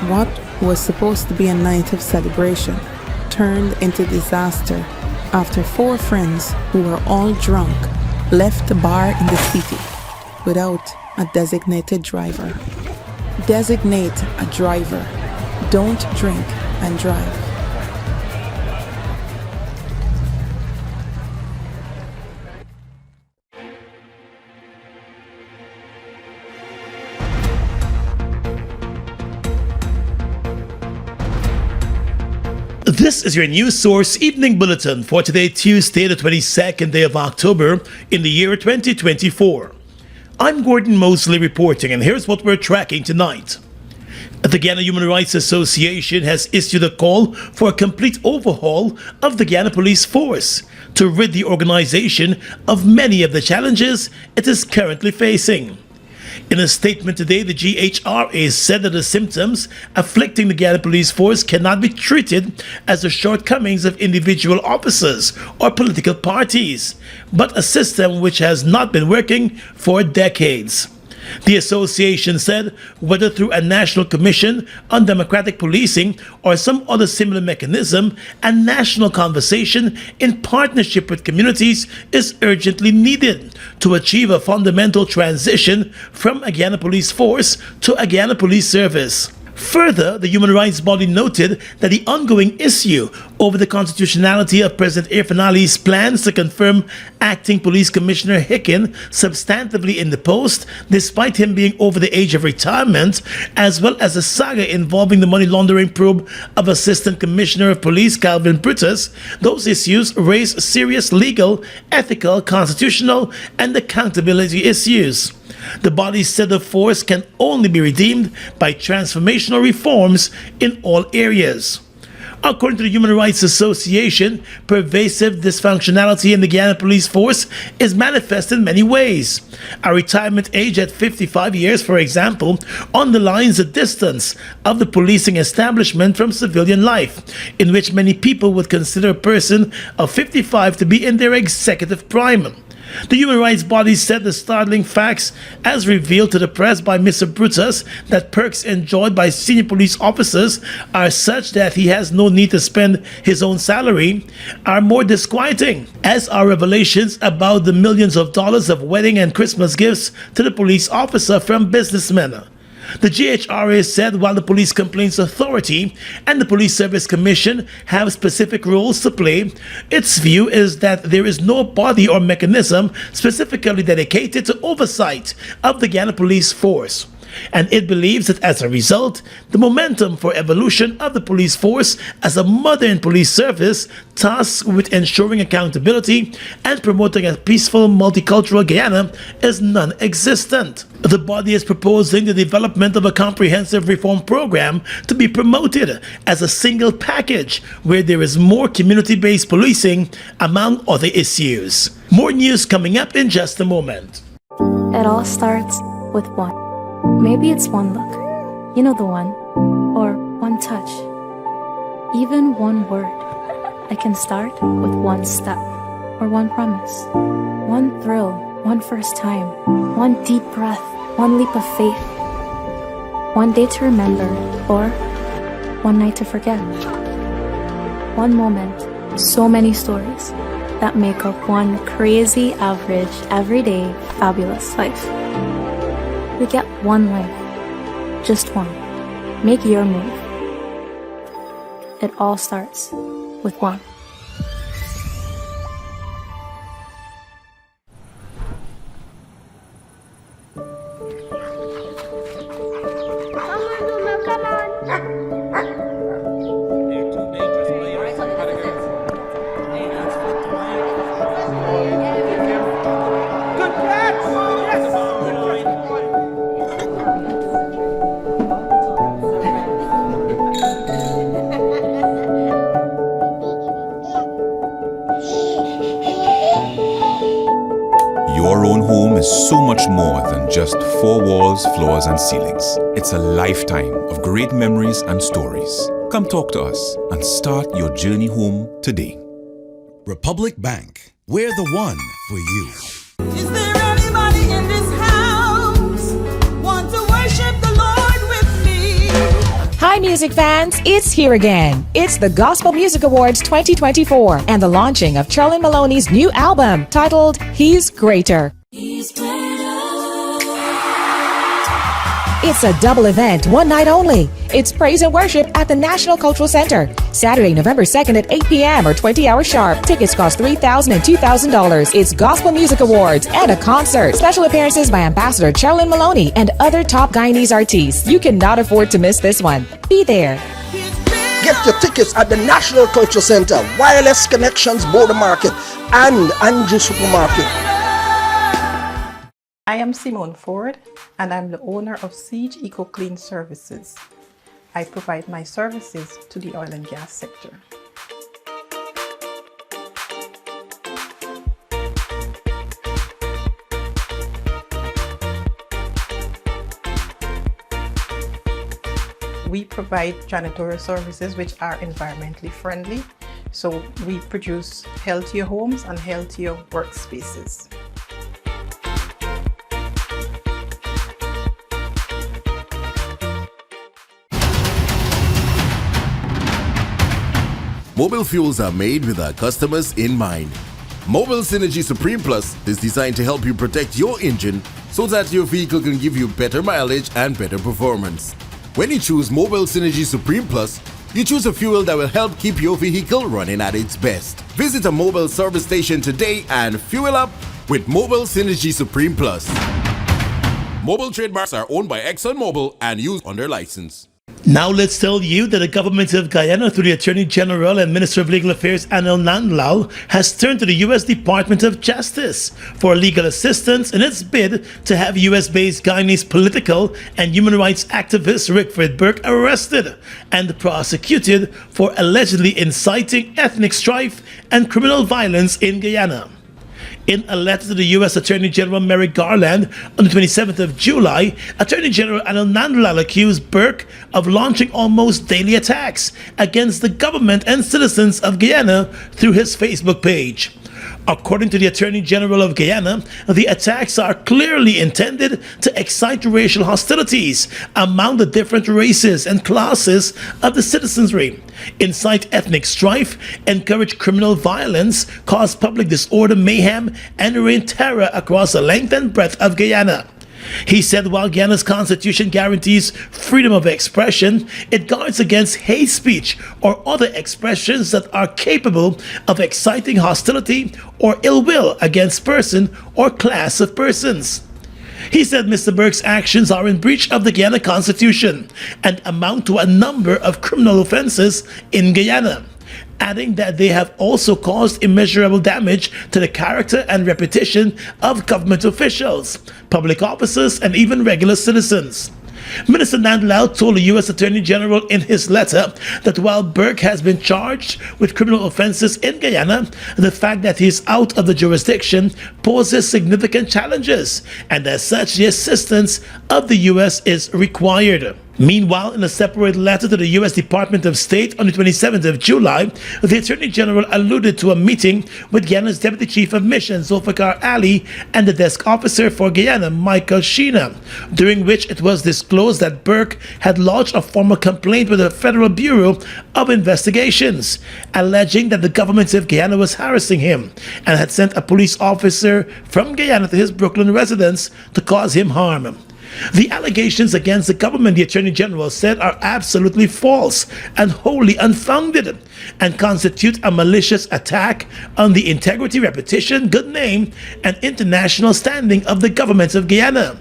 What was supposed to be a night of celebration turned into disaster after 4 friends who were all drunk left the bar in the city without a designated driver. Designate a driver. Don't drink and drive. This is your news source evening bulletin for today, Tuesday, the 22nd day of October in the year 2024. I'm Gordon Mosley reporting, and here's what we're tracking tonight. The Guyana Human Rights Association has issued a call for a complete overhaul of the Guyana Police Force to rid the organization of many of the challenges it is currently facing. In a statement today, the GHRA said that the symptoms afflicting the Guyana Police Force cannot be treated as the shortcomings of individual officers or political parties, but a system which has not been working for decades. The association said whether through a national commission on democratic policing or some other similar mechanism, a national conversation in partnership with communities is urgently needed to achieve a fundamental transition from a Guyana Police Force to a Guyana Police Service. Further, the human rights body noted that the ongoing issue over the constitutionality of President Irfaan Ali's plans to confirm Acting Police Commissioner Hicken substantively in the post, despite him being over the age of retirement, as well as a saga involving the money laundering probe of Assistant Commissioner of Police Calvin Brutus, those issues raise serious legal, ethical, constitutional, and accountability issues. The body said the force can only be redeemed by transformational reforms in all areas. According to the Human Rights Association, pervasive dysfunctionality in the Guyana Police Force is manifest in many ways. A retirement age at 55 years, for example, underlines the distance of the policing establishment from civilian life, in which many people would consider a person of 55 to be in their executive prime. The human rights body said the startling facts, as revealed to the press by Mr. Brutus, that perks enjoyed by senior police officers are such that he has no need to spend his own salary, are more disquieting, as are revelations about the millions of dollars of wedding and Christmas gifts to the police officer from businessmen. The GHRA said while the Police Complaints Authority and the Police Service Commission have specific roles to play, its view is that there is no body or mechanism specifically dedicated to oversight of the Guyana Police Force. And it believes that as a result, the momentum for evolution of the police force as a modern police service tasked with ensuring accountability and promoting a peaceful multicultural Guyana is non-existent. The body is proposing the development of a comprehensive reform program to be promoted as a single package where there is more community-based policing, among other issues. More news coming up in just a moment. It all starts with one. Maybe it's one look, you know the one, or one touch, even one word. It can start with one step, or one promise, one thrill, one first time, one deep breath, one leap of faith, one day to remember, or one night to forget. One moment, so many stories that make up one crazy, average, everyday, fabulous life. We get one life, just one. Make your move. It all starts with one. Your own home is so much more than just 4 walls, floors, and ceilings. It's a lifetime of great memories and stories. Come talk to us and start your journey home today. Republic Bank, we're the one for you. Is there anybody in this house want to worship the Lord with me? Hi, music fans. It's here again. It's the Gospel Music Awards 2024 and the launching of Charlene Maloney's new album titled He's Greater. He's greater. It's a double event, one night only. It's praise and worship at the National Cultural Center, Saturday, November 2nd at 8 p.m. or 20 hours sharp. Tickets cost $3,000 and $2,000. It's Gospel Music Awards and a concert. Special appearances by Ambassador Charlene Maloney and other top Guyanese artists. You cannot afford to miss this one. Be there. Get your tickets at the National Cultural Center, Wireless Connections Border Market, and Andrew Supermarket. I am Simone Ford, and I'm the owner of Siege Eco Clean Services. I provide my services to the oil and gas sector. We provide janitorial services which are environmentally friendly, so we produce healthier homes and healthier workspaces. Mobile fuels are made with our customers in mind. Mobile Synergy Supreme Plus is designed to help you protect your engine so that your vehicle can give you better mileage and better performance. When you choose Mobile Synergy Supreme Plus, you choose a fuel that will help keep your vehicle running at its best. Visit a mobile service station today and fuel up with Mobile Synergy Supreme Plus. Mobile trademarks are owned by ExxonMobil and used under license. Now let's tell you that the government of Guyana, through the Attorney General and Minister of Legal Affairs Anil Nandlal, has turned to the U.S. Department of Justice for legal assistance in its bid to have U.S.-based Guyanese political and human rights activist Rickford Burke arrested and prosecuted for allegedly inciting ethnic strife and criminal violence in Guyana. In a letter to the U.S. Attorney General Merrick Garland on the 27th of July, Attorney General Anil Nandlal accused Burke of launching almost daily attacks against the government and citizens of Guyana through his Facebook page. According to the Attorney General of Guyana, the attacks are clearly intended to excite racial hostilities among the different races and classes of the citizenry, incite ethnic strife, encourage criminal violence, cause public disorder, mayhem, and rain terror across the length and breadth of Guyana. He said while Guyana's constitution guarantees freedom of expression, it guards against hate speech or other expressions that are capable of exciting hostility or ill will against person or class of persons. He said Mr. Burke's actions are in breach of the Guyana Constitution and amount to a number of criminal offenses in Guyana, adding that they have also caused immeasurable damage to the character and reputation of government officials, public officers, and even regular citizens. Minister Nandlal told the U.S. Attorney General in his letter that while Burke has been charged with criminal offenses in Guyana, the fact that he is out of the jurisdiction poses significant challenges, and as such, the assistance of the U.S. is required. Meanwhile, in a separate letter to the U.S. Department of State on the 27th of July, the Attorney General alluded to a meeting with Guyana's Deputy Chief of Mission, Zulfikar Ali, and the desk officer for Guyana, Michael Sheena, during which it was disclosed that Burke had lodged a formal complaint with the Federal Bureau of Investigations, alleging that the government of Guyana was harassing him and had sent a police officer from Guyana to his Brooklyn residence to cause him harm. The allegations against the government, the Attorney General said, are absolutely false and wholly unfounded and constitute a malicious attack on the integrity, reputation, good name, and international standing of the government of Guyana.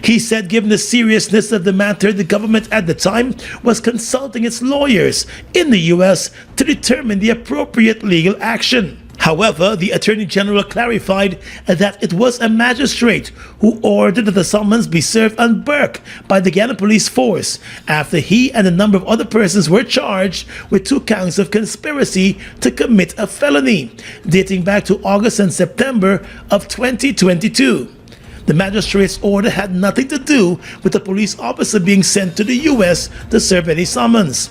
He said given the seriousness of the matter, the government at the time was consulting its lawyers in the U.S. to determine the appropriate legal action. However, the Attorney General clarified that it was a magistrate who ordered that the summons be served on Burke by the Guyana Police Force after he and a number of other persons were charged with 2 counts of conspiracy to commit a felony, dating back to August and September of 2022. The magistrate's order had nothing to do with the police officer being sent to the U.S. to serve any summons.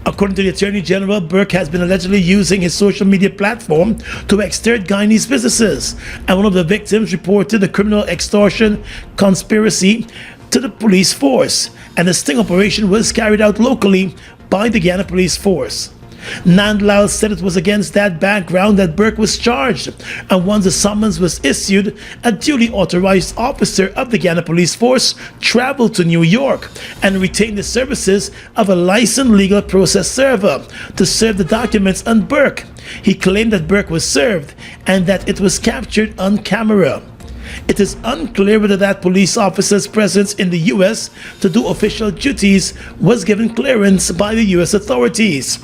According to the Attorney General, Burke has been allegedly using his social media platform to extort Guyanese businesses, and one of the victims reported the criminal extortion conspiracy to the police force, and the sting operation was carried out locally by the Guyana police force. Nandlal said it was against that background that Burke was charged, and once the summons was issued, a duly authorized officer of the Guyana police force traveled to New York and retained the services of a licensed legal process server to serve the documents on Burke. He claimed that Burke was served and that it was captured on camera. It is unclear whether that police officer's presence in the U.S. to do official duties was given clearance by the U.S. authorities.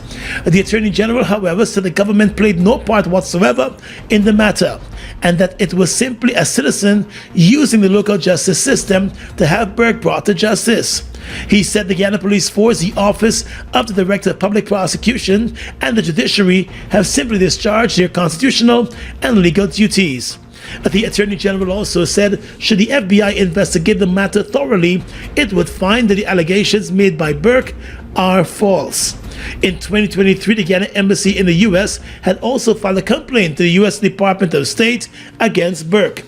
The Attorney General, however, said the government played no part whatsoever in the matter, and that it was simply a citizen using the local justice system to have Burke brought to justice. He said the Guyana Police Force, the Office of the Director of Public Prosecution, and the Judiciary have simply discharged their constitutional and legal duties. The Attorney General also said, should the FBI investigate the matter thoroughly, it would find that the allegations made by Burke are false. In 2023, the Guyana Embassy in the U.S. had also filed a complaint to the U.S. Department of State against Burke.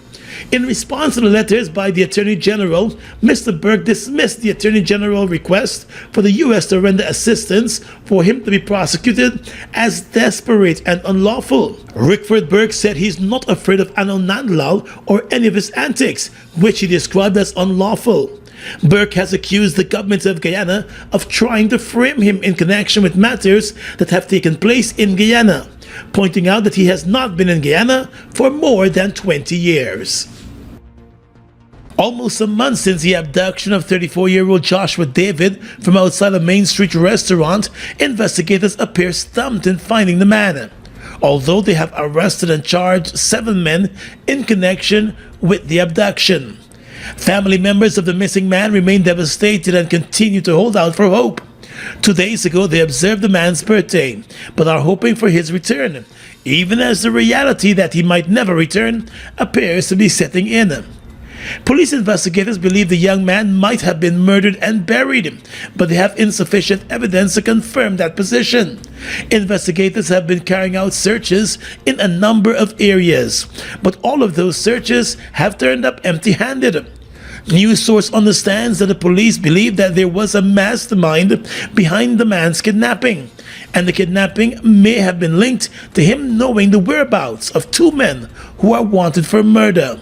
In response to the letters by the Attorney General, Mr. Burke dismissed the Attorney General's request for the U.S. to render assistance for him to be prosecuted as desperate and unlawful. Rickford Burke said he's not afraid of Nandlal or any of his antics, which he described as unlawful. Burke has accused the government of Guyana of trying to frame him in connection with matters that have taken place in Guyana, pointing out that he has not been in Guyana for more than 20 years. Almost a month since the abduction of 34-year-old Joshua David from outside a Main Street restaurant, investigators appear stumped in finding the man, although they have arrested and charged 7 men in connection with the abduction. Family members of the missing man remain devastated and continue to hold out for hope. 2 days ago, they observed the man's birthday, but are hoping for his return, even as the reality that he might never return appears to be setting in. Police investigators believe the young man might have been murdered and buried, but they have insufficient evidence to confirm that position. Investigators have been carrying out searches in a number of areas, but all of those searches have turned up empty-handed. News source understands that the police believe that there was a mastermind behind the man's kidnapping, and the kidnapping may have been linked to him knowing the whereabouts of 2 men who are wanted for murder.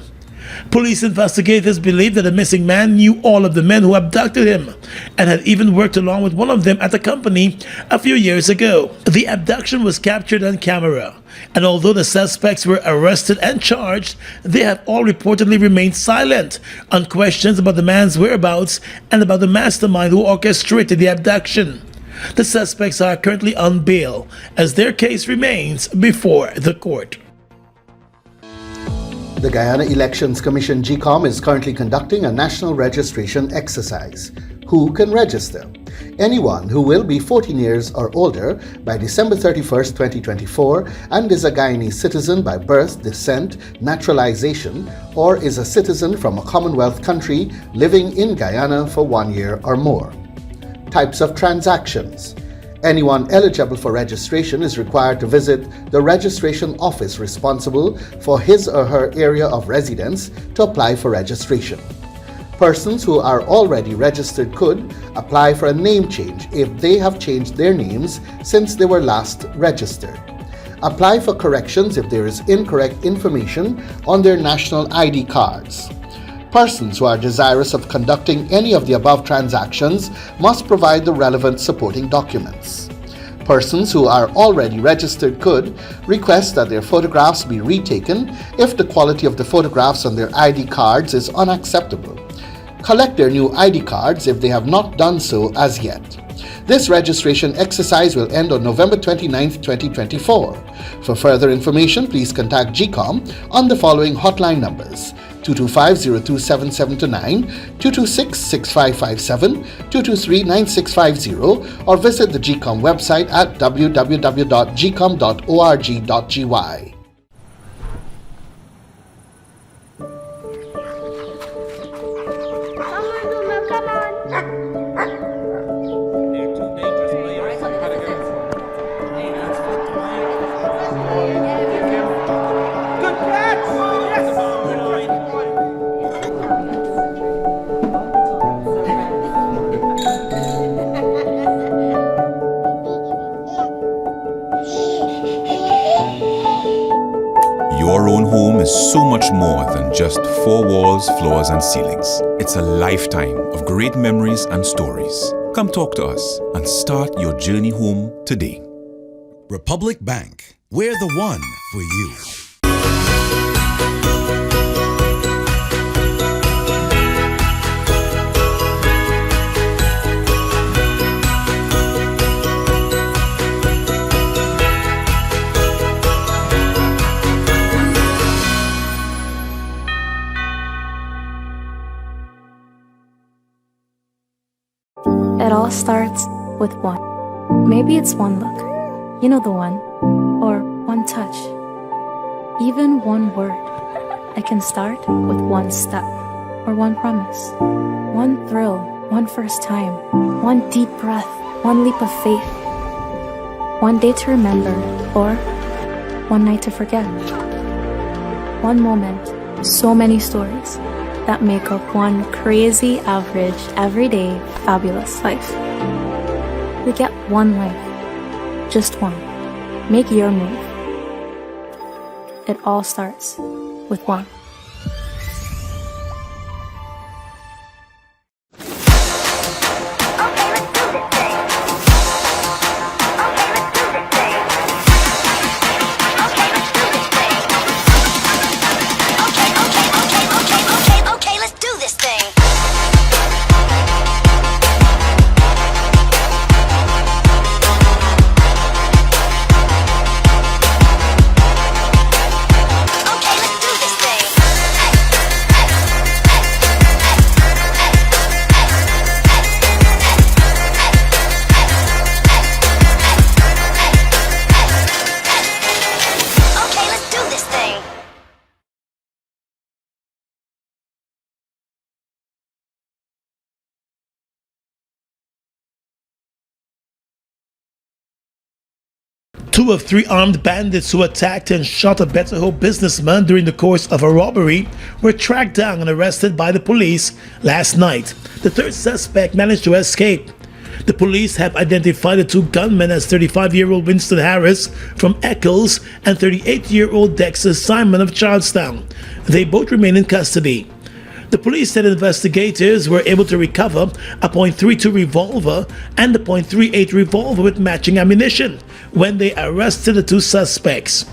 Police investigators believe that the missing man knew all of the men who abducted him and had even worked along with one of them at a company a few years ago. The abduction was captured on camera, and although the suspects were arrested and charged, they have all reportedly remained silent on questions about the man's whereabouts and about the mastermind who orchestrated the abduction. The suspects are currently on bail as their case remains before the court. The Guyana Elections Commission GCOM is currently conducting a national registration exercise. Who can register? Anyone who will be 14 years or older by December 31st, 2024 and is a Guyanese citizen by birth, descent, naturalization, or is a citizen from a Commonwealth country living in Guyana for 1 year or more. Types of transactions. Anyone eligible for registration is required to visit the registration office responsible for his or her area of residence to apply for registration. Persons who are already registered could apply for a name change if they have changed their names since they were last registered. Apply for corrections if there is incorrect information on their national ID cards. Persons who are desirous of conducting any of the above transactions must provide the relevant supporting documents. Persons who are already registered could request that their photographs be retaken if the quality of the photographs on their ID cards is unacceptable. Collect their new ID cards if they have not done so as yet. This registration exercise will end on November 29, 2024. For further information, please contact GCOM on the following hotline numbers: 225-027729, 226-6557, 223-9650, or visit the GCOM website at www.gcom.org.gy. home is so much more than just four walls, floors, and ceilings. It's a lifetime of great memories and stories. Come talk to us and start your journey home today. Republic Bank. We're the one for you. It all starts with one. Maybe it's one look, you know the one, or one touch, even one word. I can start with one step, or one promise, one thrill, one first time, one deep breath, one leap of faith, one day to remember, or one night to forget. One moment, so many stories that make up one crazy, average, everyday, fabulous life. We get one life, just one. Make your move. It all starts with one. Two of three armed bandits who attacked and shot a Better Hope businessman during the course of a robbery were tracked down and arrested by the police last night. The third suspect managed to escape. The police have identified the two gunmen as 35-year-old Winston Harris from Eccles and 38-year-old Dexter Simon of Charlestown. They both remain in custody. The police said investigators were able to recover a .32 revolver and a .38 revolver with matching ammunition when they arrested the two suspects.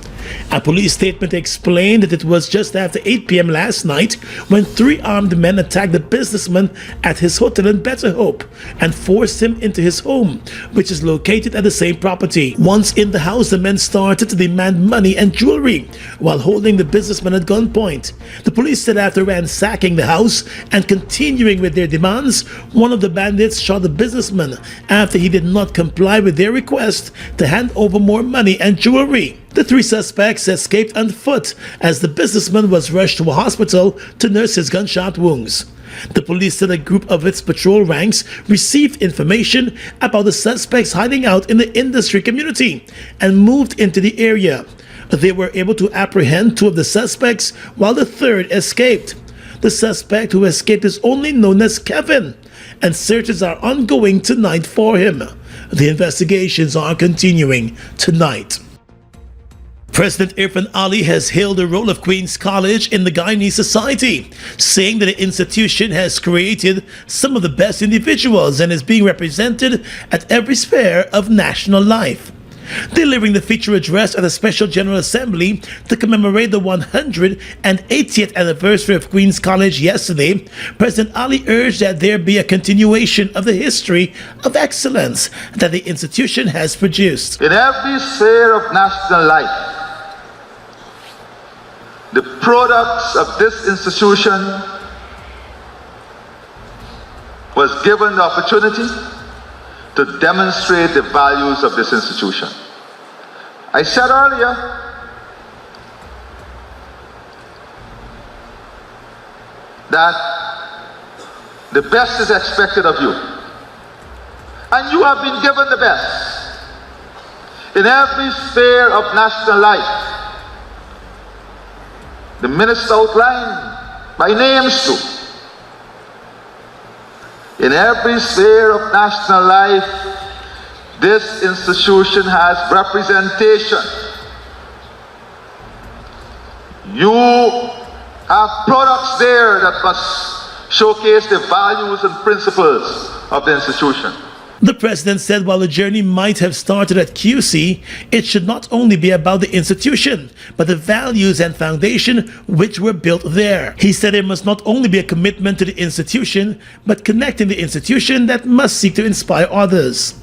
A police statement explained that it was just after 8 p.m. last night when three armed men attacked the businessman at his hotel in Better Hope and forced him into his home, which is located at the same property. Once in the house, the men started to demand money and jewelry while holding the businessman at gunpoint. The police said after ransacking the house and continuing with their demands, one of the bandits shot the businessman after he did not comply with their request to hand over more money and jewelry. The three suspects escaped on foot as the businessman was rushed to a hospital to nurse his gunshot wounds. The police said a group of its patrol ranks received information about the suspects hiding out in the industry community and moved into the area. They were able to apprehend two of the suspects while the third escaped. The suspect who escaped is only known as Kevin, and searches are ongoing tonight for him. The investigations are continuing tonight. President Irfan Ali has hailed the role of Queen's College in the Guyanese society, saying that the institution has created some of the best individuals and is being represented at every sphere of national life. Delivering the feature address at a special General Assembly to commemorate the 180th anniversary of Queen's College yesterday, President Ali urged that there be a continuation of the history of excellence that the institution has produced. In every sphere of national life, the products of this institution was given the opportunity to demonstrate the values of this institution. I said earlier that the best is expected of you, and you have been given the best in every sphere of national life. The minister outlined by names too. In every sphere of national life, this institution has representation. You have products there that must showcase the values and principles of the institution. The president said while the journey might have started at QC, it should not only be about the institution, but the values and foundation which were built there. He said it must not only be a commitment to the institution, but connecting the institution that must seek to inspire others.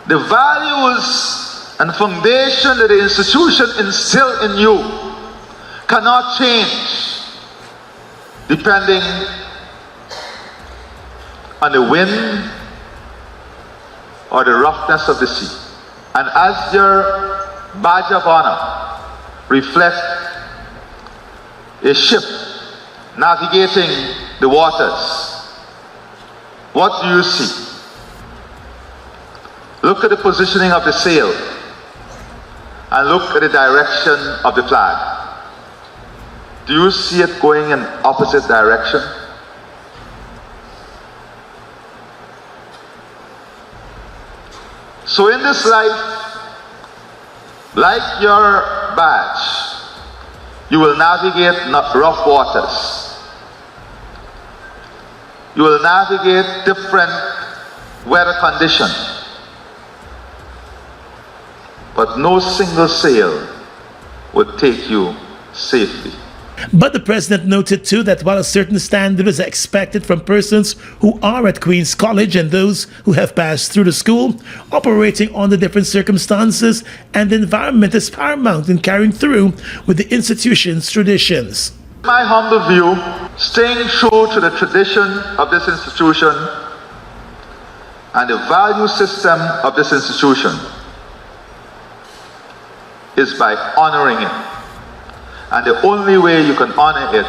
The values and foundation that the institution instilled in you cannot change depending on the wind or the roughness of the sea. And as your badge of honor reflect a ship navigating the waters, what do you see? Look at the positioning of the sail and look at the direction of the flag. Do you see it going in opposite direction? So in this life, like your badge, you will navigate rough waters. You will navigate different weather conditions. But no single sail would take you safely. But the president noted too that while a certain standard is expected from persons who are at Queen's College and those who have passed through the school, operating under different circumstances and environment is paramount in carrying through with the institution's traditions. My humble view, staying true to the tradition of this institution and the value system of this institution is by honoring it. And the only way you can honor it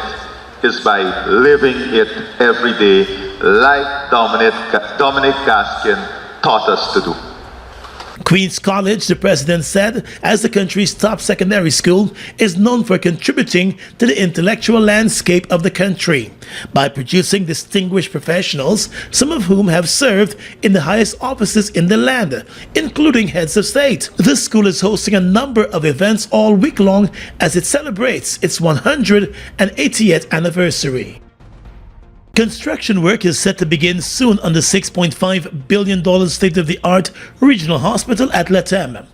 is by living it every day, like Dominic Gaskin taught us to do. Queen's College, the president said, as the country's top secondary school, is known for contributing to the intellectual landscape of the country by producing distinguished professionals, some of whom have served in the highest offices in the land, including heads of state. The school is hosting a number of events all week long as it celebrates its 180th anniversary. Construction work is set to begin soon on the $6.5 billion state-of-the-art regional hospital at Latem.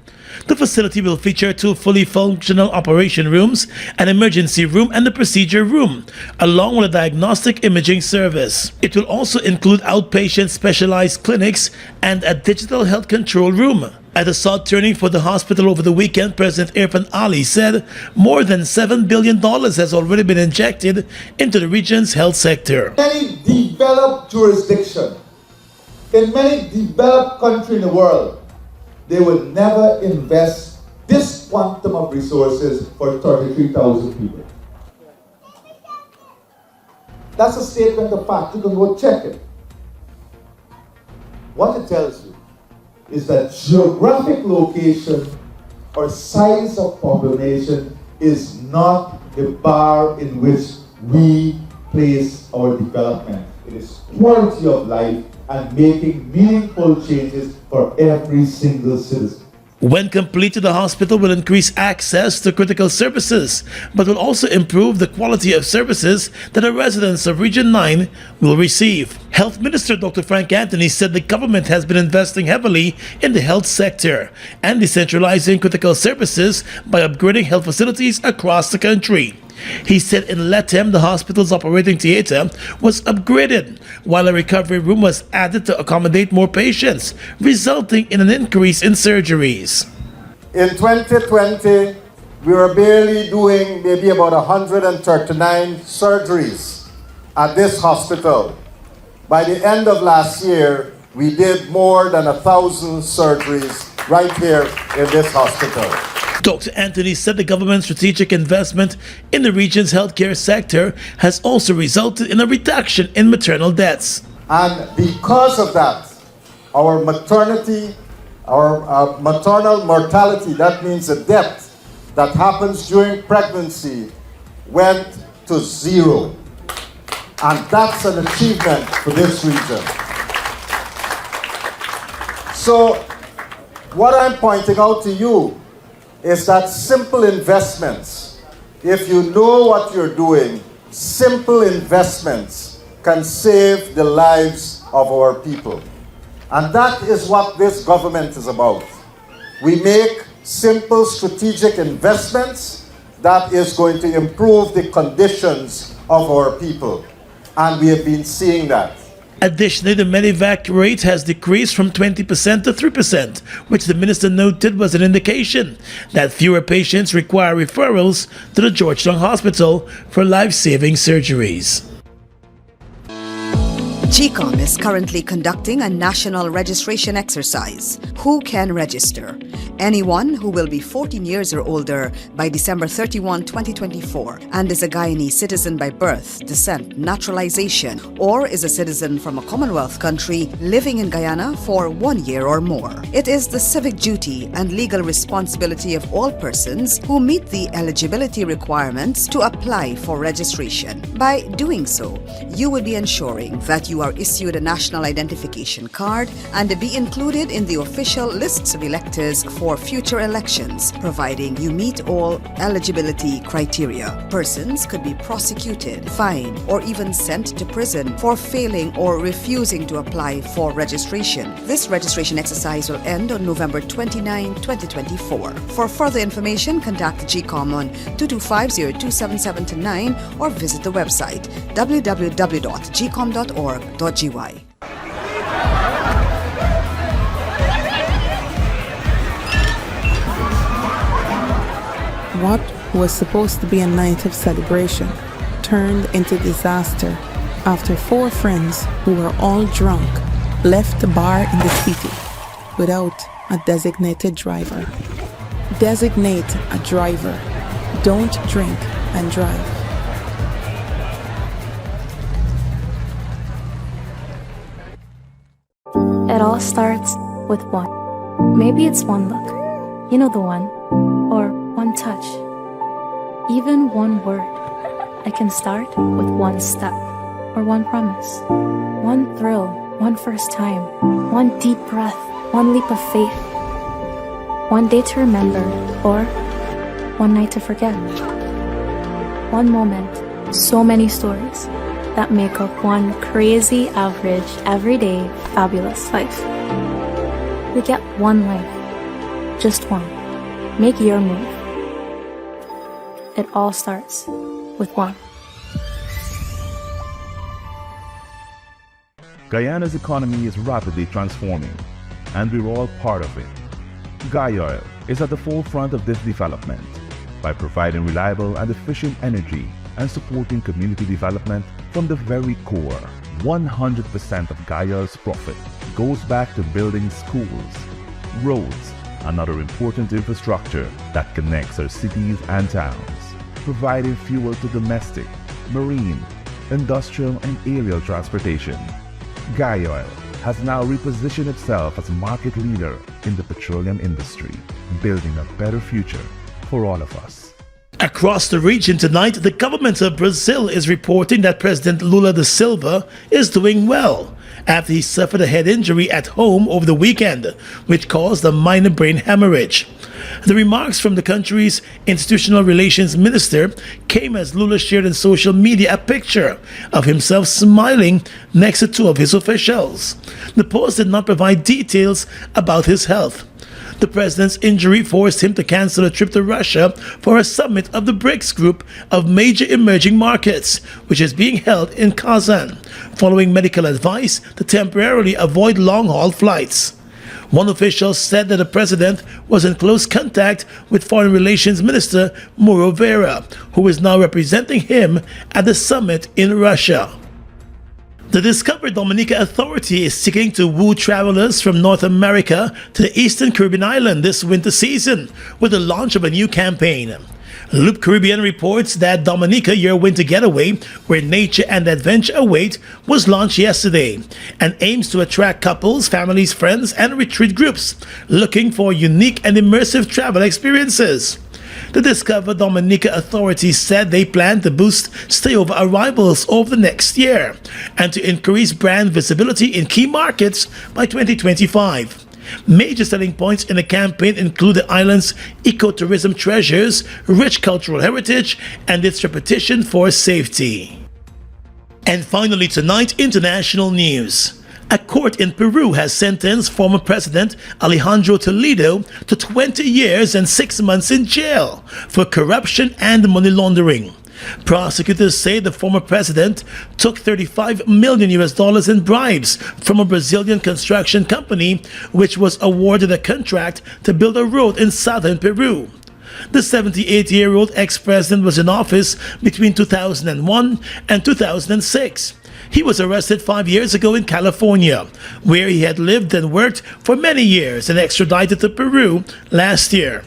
The facility will feature 2 fully functional operation rooms, an emergency room and a procedure room, along with a diagnostic imaging service. It will also include outpatient specialized clinics and a digital health control room. At a sod turning for the hospital over the weekend, President Irfan Ali said more than $7 billion has already been injected into the region's health sector. Many developed jurisdiction, in many developed countries in the world, they would never invest this quantum of resources for 33,000 people. That's a statement of fact. You can go check it. What it tells you is that geographic location or size of population is not the bar in which we place our development. It is quality of life and making meaningful changes for every single citizen. When completed, the hospital will increase access to critical services, but will also improve the quality of services that the residents of Region 9 will receive. Health Minister Dr. Frank Anthony said the government has been investing heavily in the health sector and decentralizing critical services by upgrading health facilities across the country. He said in Latem, the hospital's operating theater was upgraded, while a recovery room was added to accommodate more patients, resulting in an increase in surgeries. In 2020, we were barely doing maybe about 139 surgeries at this hospital. By the end of last year, we did more than 1,000 surgeries right here in this hospital. Dr. Anthony said the government's strategic investment in the region's healthcare sector has also resulted in a reduction in maternal deaths. And because of that, our maternal mortality, that means the death that happens during pregnancy, went to 0. And that's an achievement for this region. So what I'm pointing out to you is that simple investments If you know what you're doing, simple investments can save the lives of our people. And that is what this government is about. We make simple strategic investments that is going to improve the conditions of our people. And we have been seeing that. Additionally, the medevac rate has decreased from 20% to 3%, which the minister noted was an indication that fewer patients require referrals to the Georgetown Hospital for life-saving surgeries. GCOM is currently conducting a national registration exercise. Who can register? Anyone who will be 14 years or older by December 31, 2024 and is a Guyanese citizen by birth, descent, naturalization, or is a citizen from a Commonwealth country living in Guyana for 1 year or more. It is the civic duty and legal responsibility of all persons who meet the eligibility requirements to apply for registration. By doing so, you will be ensuring that you are issued a national identification card and be included in the official lists of electors for future elections, providing you meet all eligibility criteria. Persons could be prosecuted, fined, or even sent to prison for failing or refusing to apply for registration. This registration exercise will end on November 29, 2024. For further information, contact GCOM on 225-027729 or visit the website www.gcom.org.gy. What was supposed to be a night of celebration turned into disaster after 4 friends who were all drunk left the bar in the city without a designated driver. Designate a driver. Don't drink and drive. It all starts with one. Maybe it's one look. You know the one. Or one touch. Even one word. I can start with one step. Or one promise. One thrill. One first time. One deep breath. One leap of faith. One day to remember. Or one night to forget. One moment. So many stories that make up one crazy, average, everyday, fabulous life. We get one life. Just one. Make your move. It all starts with one. Guyana's economy is rapidly transforming, and we're all part of it. Oil is at the forefront of this development by providing reliable and efficient energy and supporting community development from the very core. 100% of Oil's profit goes back to building schools, roads, and other important infrastructure that connects our cities and towns, providing fuel to domestic, marine, industrial, and aerial transportation. Oil has now repositioned itself as a market leader in the petroleum industry, building a better future for all of us. Across the region tonight, the government of Brazil is reporting that President Lula da Silva is doing well after he suffered a head injury at home over the weekend, which caused a minor brain hemorrhage. The remarks from the country's institutional relations minister came as Lula shared on social media a picture of himself smiling next to 2 of his officials. The post did not provide details about his health. The president's injury forced him to cancel a trip to Russia for a summit of the BRICS group of major emerging markets, which is being held in Kazan, following medical advice to temporarily avoid long-haul flights. One official said that the president was in close contact with Foreign Relations Minister Mauro Vera, who is now representing him at the summit in Russia. The Discover Dominica Authority is seeking to woo travelers from North America to the Eastern Caribbean island this winter season with the launch of a new campaign. Loop Caribbean reports that Dominica Your Winter Getaway, where nature and adventure await, was launched yesterday and aims to attract couples, families, friends, and retreat groups looking for unique and immersive travel experiences. The Discover Dominica Authority said they plan to boost stayover arrivals over the next year and to increase brand visibility in key markets by 2025. Major selling points in the campaign include the island's ecotourism treasures, rich cultural heritage, and its reputation for safety. And finally tonight, international news. A court in Peru has sentenced former President Alejandro Toledo to 20 years and 6 months in jail for corruption and money laundering. Prosecutors say the former president took $35 million in bribes from a Brazilian construction company, which was awarded a contract to build a road in southern Peru. The 78-year-old ex-president was in office between 2001 and 2006. He was arrested 5 years ago in California, where he had lived and worked for many years, and extradited to Peru last year.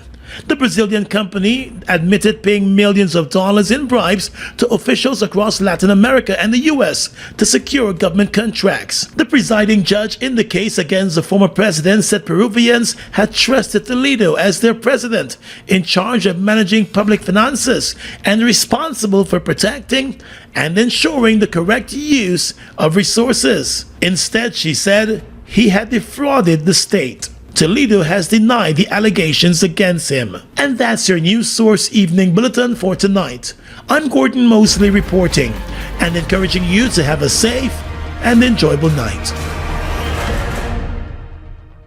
The Brazilian company admitted paying millions of dollars in bribes to officials across Latin America and the US to secure government contracts. The presiding judge in the case against the former president said Peruvians had trusted Toledo as their president, in charge of managing public finances and responsible for protecting and ensuring the correct use of resources. Instead, she said, he had defrauded the state. Toledo has denied the allegations against him. And that's your News Source Evening Bulletin for tonight. I'm Gordon Mosley reporting and encouraging you to have a safe and enjoyable night.